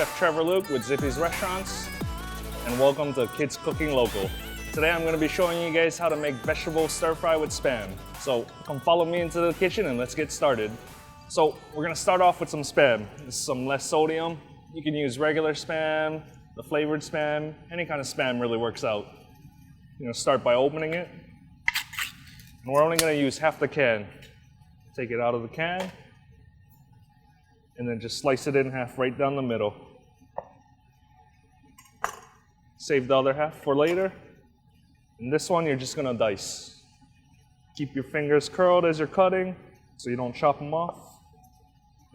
Chef Trevor with Zippy's Restaurants, and welcome to Kids Cooking Local. Today I'm going to be showing you guys how to make vegetable stir fry with Spam. So come follow me into the kitchen and let's get started. So we're going to start off with some Spam. This is some less sodium. You can use regular Spam, the flavored Spam, any kind of Spam really works out. You're going to start by opening it. And we're only going to use half the can. Take it out of the can. And then just slice it in half right down the middle. Save the other half for later. And this one you're just gonna dice. Keep your fingers curled as you're cutting so you don't chop them off.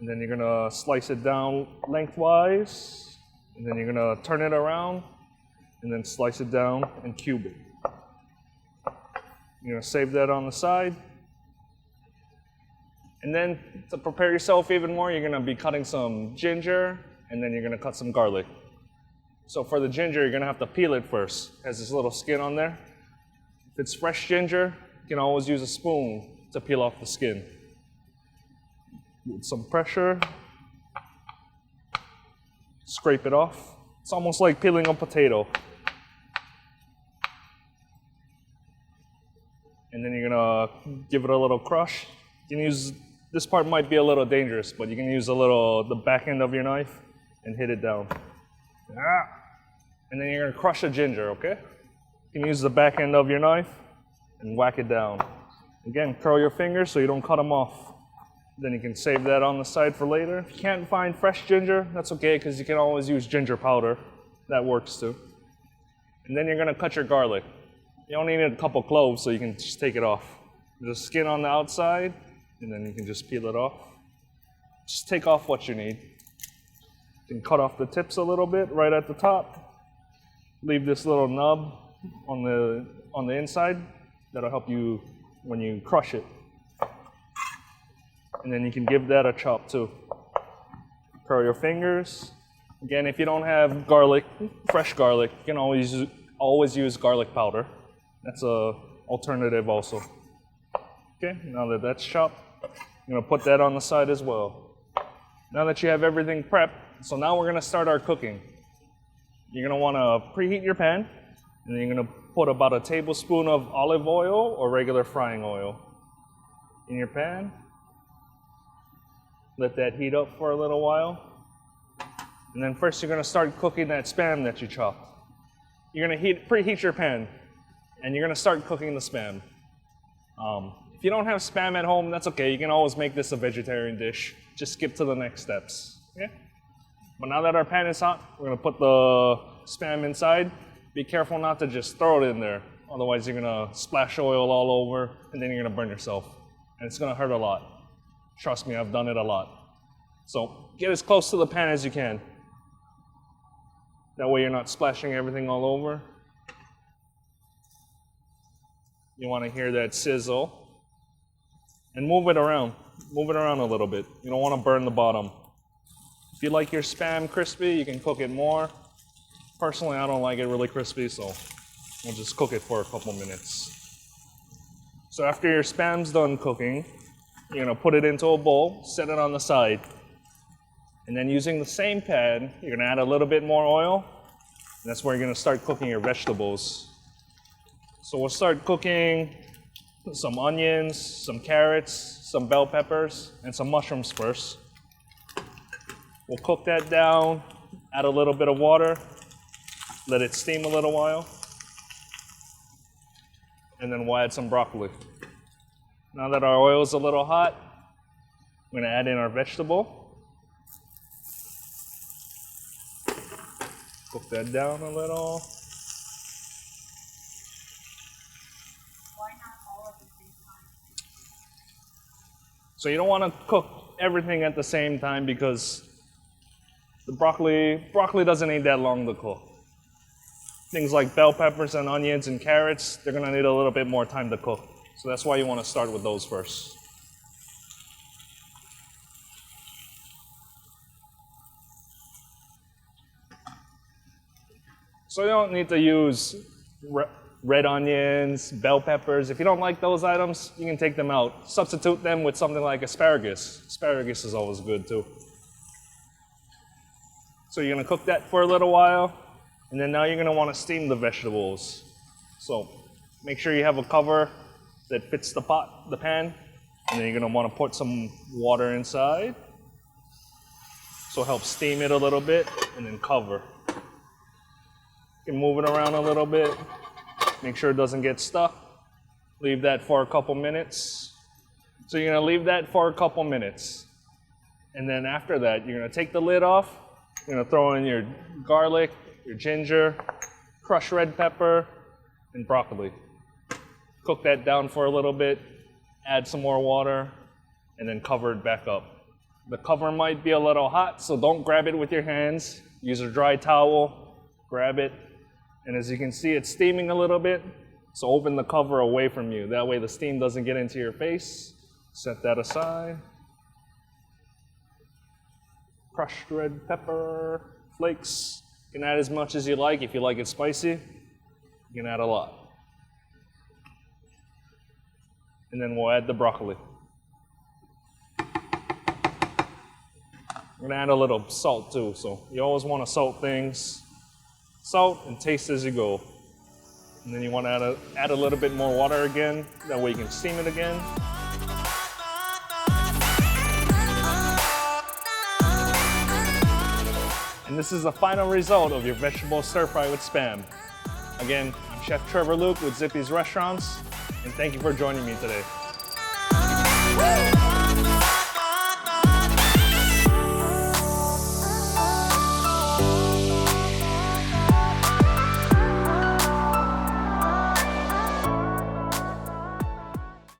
And then you're gonna slice it down lengthwise. And then you're gonna turn it around and then slice it down and cube it. You're gonna save that on the side. And then to prepare yourself even more, you're gonna be cutting some ginger and then you're gonna cut some garlic. So for the ginger, you're gonna have to peel it first. It has this little skin on there. If it's fresh ginger, you can always use a spoon to peel off the skin. With some pressure, scrape it off. It's almost like peeling a potato. And then you're gonna give it a little crush. You can use, this part might be a little dangerous, but you can use the back end of your knife and hit it down. And then you're gonna crush the ginger, okay? You can use the back end of your knife and whack it down. Again, curl your fingers so you don't cut them off. Then you can save that on the side for later. If you can't find fresh ginger, that's okay, because you can always use ginger powder. That works too. And then you're gonna cut your garlic. You only need a couple cloves, so you can just take it off. There's a skin on the outside, and then you can just peel it off. Just take off what you need. You can cut off the tips a little bit right at the top. Leave this little nub on the inside. That'll help you when you crush it. And then you can give that a chop too. Curl your fingers. Again, if you don't have garlic, fresh garlic, you can always use garlic powder. That's an alternative also. Okay, now that that's chopped, I'm gonna put that on the side as well. Now that you have everything prepped, so now we're gonna start our cooking. You're gonna wanna preheat your pan, and then you're gonna put about a tablespoon of olive oil or regular frying oil in your pan. Let that heat up for a little while. And then first you're gonna start cooking that Spam that you chopped. You're gonna preheat your pan, and you're gonna start cooking the Spam. If you don't have Spam at home, that's okay. You can always make this a vegetarian dish. Just skip to the next steps. Okay? But now that our pan is hot, we're gonna put the Spam inside. Be careful not to just throw it in there. Otherwise, you're gonna splash oil all over, and then you're gonna burn yourself. And it's gonna hurt a lot. Trust me, I've done it a lot. So get as close to the pan as you can. That way you're not splashing everything all over. You wanna hear that sizzle. And move it around. Move it around a little bit. You don't want to burn the bottom. If you like your Spam crispy, you can cook it more. Personally, I don't like it really crispy, so we'll just cook it for a couple minutes. So after your Spam's done cooking, you're going to put it into a bowl, set it on the side. And then using the same pan, you're going to add a little bit more oil. And that's where you're going to start cooking your vegetables. So we'll start cooking some onions, some carrots, some bell peppers, and some mushrooms first. We'll cook that down, add a little bit of water, let it steam a little while, and then we'll add some broccoli. Now that our oil is a little hot, we're gonna add in our vegetable. Cook that down a little. So you don't want to cook everything at the same time because the broccoli doesn't need that long to cook. Things like bell peppers and onions and carrots, they're gonna need a little bit more time to cook. So that's why you want to start with those first. So you don't need to use red onions, bell peppers. If you don't like those items, you can take them out. Substitute them with something like asparagus. Asparagus is always good too. So you're gonna cook that for a little while, and then now you're gonna wanna steam the vegetables. So make sure you have a cover that fits the pan, and then you're gonna wanna put some water inside. So help steam it a little bit, and then cover. You can move it around a little bit, make sure it doesn't get stuck. Leave that for a couple minutes. So you're gonna leave that for a couple minutes. And then after that, you're gonna take the lid off, you're gonna throw in your garlic, your ginger, crushed red pepper, and broccoli. Cook that down for a little bit, add some more water, and then cover it back up. The cover might be a little hot, so don't grab it with your hands. Use a dry towel, grab it, and as you can see, it's steaming a little bit, so open the cover away from you. That way the steam doesn't get into your face. Set that aside. Crushed red pepper flakes. You can add as much as you like. If you like it spicy, you can add a lot. And then we'll add the broccoli. We're gonna add a little salt too, so you always want to salt things. Salt and taste as you go. And then you want to add a little bit more water again, that way you can steam it again. And this is the final result of your vegetable stir fry with Spam. Again, I'm Chef Trevor Luke with Zippy's Restaurants, and thank you for joining me today.